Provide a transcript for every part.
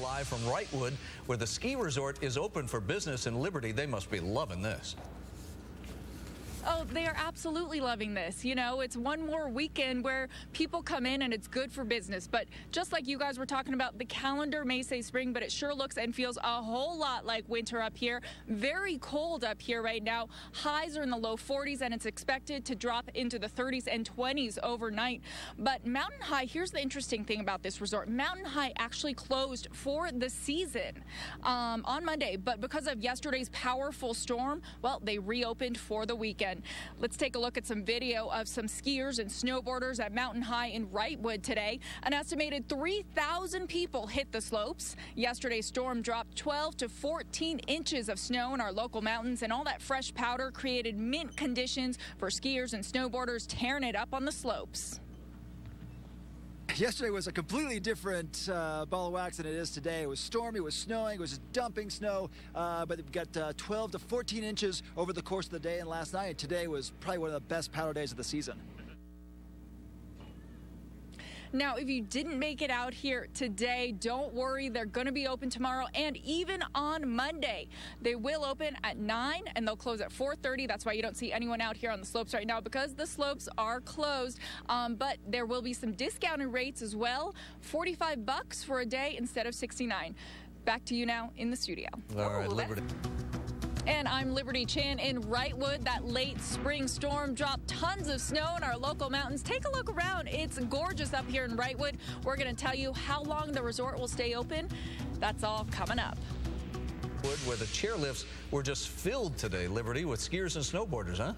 Live from Wrightwood, where the ski resort is open for business in Liberty. They must be loving this. Oh, they are absolutely loving this. You know, it's one more weekend where people come in and it's good for business. But just like you guys were talking about, the calendar may say spring, but it sure looks and feels a whole lot like winter up here. Very cold up here right now. Highs are in the low 40s, and it's expected to drop into the 30s and 20s overnight. But Mountain High, here's the interesting thing about this resort. Mountain High actually closed for the season on Monday, but because of yesterday's powerful storm, well, they reopened for the weekend. Let's take a look at some video of some skiers and snowboarders at Mountain High in Wrightwood today. An estimated 3,000 people hit the slopes. Yesterday's storm dropped 12 to 14 inches of snow in our local mountains, and all that fresh powder created mint conditions for skiers and snowboarders tearing it up on the slopes. Yesterday was a completely different ball of wax than it is today. It was stormy, it was snowing, it was just dumping snow, but it got 12 to 14 inches over the course of the day, and last night. Today was probably one of the best powder days of the season. Now, if you didn't make it out here today, don't worry. They're going to be open tomorrow and even on Monday. They will open at 9 and they'll close at 4:30. That's why you don't see anyone out here on the slopes right now, because the slopes are closed. But there will be some discounted rates as well. $45 for a day instead of $69. Back to you now in the studio. All right, Liberty. And I'm Liberty Chan in Wrightwood. That late spring storm dropped tons of snow in our local mountains. Take a look around. It's gorgeous up here in Wrightwood. We're going to tell you how long the resort will stay open. That's all coming up. Where the chairlifts were just filled today, Liberty, with skiers and snowboarders, huh?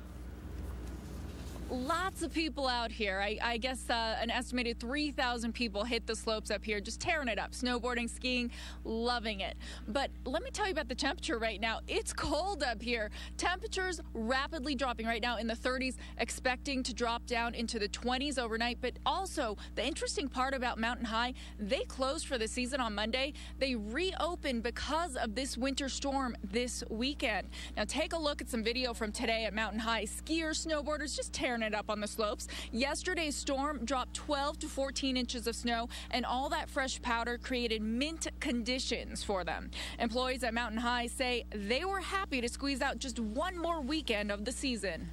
Lots of people out here. I guess an estimated 3,000 people hit the slopes up here, just tearing it up, snowboarding, skiing, loving it. But let me tell you about the temperature right now. It's cold up here. Temperatures rapidly dropping right now in the 30s, expecting to drop down into the 20s overnight. But also, the interesting part about Mountain High, they closed for the season on Monday. They reopened because of this winter storm this weekend. Now, take a look at some video from today at Mountain High. Skiers, snowboarders, just tearing it up on the slopes. Yesterday's storm dropped 12 to 14 inches of snow, and all that fresh powder created mint conditions for them. Employees at Mountain High say they were happy to squeeze out just one more weekend of the season.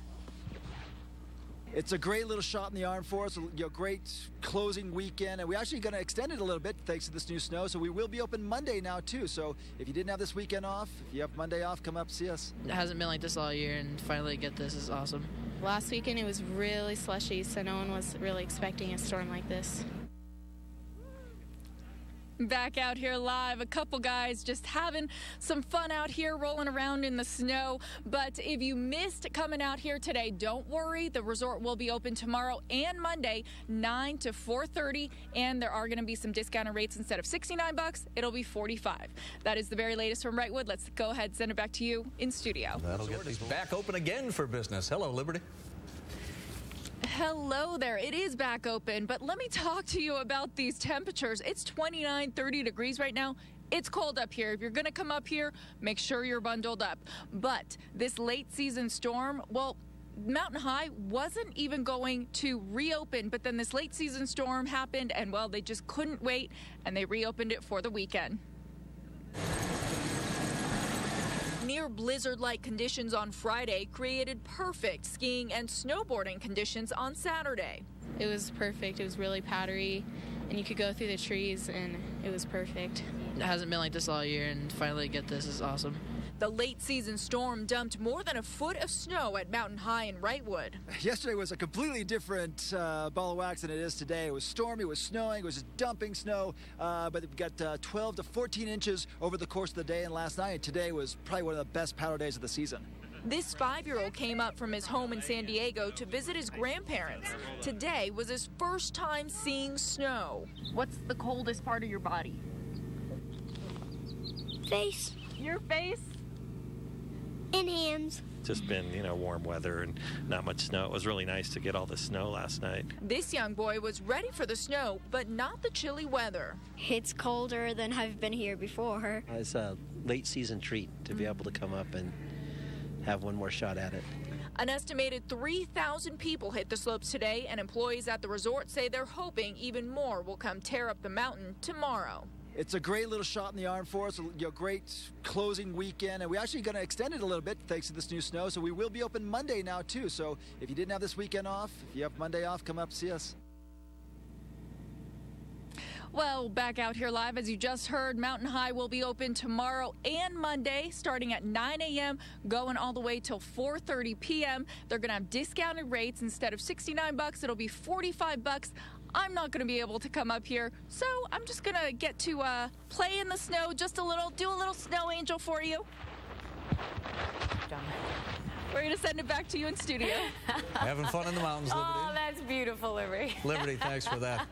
It's a great little shot in the arm for us, great closing weekend, and we're actually going to extend it a little bit thanks to this new snow, so we will be open Monday now too. So if you didn't have this weekend off, if you have Monday off, come up and see us. It hasn't been like this all year, and finally get this is awesome. Last weekend it was really slushy, so no one was really expecting a storm like this. Back out here live, a couple guys just having some fun out here, rolling around in the snow. But if you missed coming out here today, don't worry. The resort will be open tomorrow and Monday, 9 to 4:30, and there are going to be some discounted rates. Instead of $69, it'll be $45. That is the very latest from Wrightwood. Let's go ahead and send it back to you in studio. That'll get these back open again for business. Hello, Liberty. Hello there. It is back open, but let me talk to you about these temperatures. It's 29, 30 degrees right now. It's cold up here. If you're going to come up here, make sure you're bundled up. But this late season storm, well, Mountain High wasn't even going to reopen, but then this late season storm happened, and well, they just couldn't wait, and they reopened it for the weekend. Near blizzard-like conditions on Friday created perfect skiing and snowboarding conditions on Saturday. It was perfect. It was really powdery, and you could go through the trees, and it was perfect. It hasn't been like this all year, and finally get this is awesome. The late season storm dumped more than a foot of snow at Mountain High in Wrightwood. Yesterday was a completely different ball of wax than it is today. It was stormy, it was snowing, it was dumping snow, but it got 12 to 14 inches over the course of the day, and last night. Today was probably one of the best powder days of the season. This 5-year-old came up from his home in San Diego to visit his grandparents. Today was his first time seeing snow. What's the coldest part of your body? Face. Your face? And hands. Just been, warm weather and not much snow. It was really nice to get all the snow last night. This young boy was ready for the snow, but not the chilly weather. It's colder than I've been here before. It's a late season treat to be able to come up and have one more shot at it. An estimated 3,000 people hit the slopes today, and employees at the resort say they're hoping even more will come tear up the mountain tomorrow. It's a great little shot in the arm for us, great closing weekend, and we're actually going to extend it a little bit thanks to this new snow, so we will be open Monday now too. So if you didn't have this weekend off, if you have Monday off, come up, see us. Well, back out here live, as you just heard, Mountain High will be open tomorrow and Monday, starting at 9 a.m., going all the way till 4:30 p.m. They're going to have discounted rates. Instead of $69, it'll be $45. I'm not going to be able to come up here, so I'm just going to get to play in the snow just a little, do a little snow angel for you. Done. We're going to send it back to you in studio. Having fun in the mountains, Liberty. Oh, that's beautiful, Liberty. Liberty, thanks for that.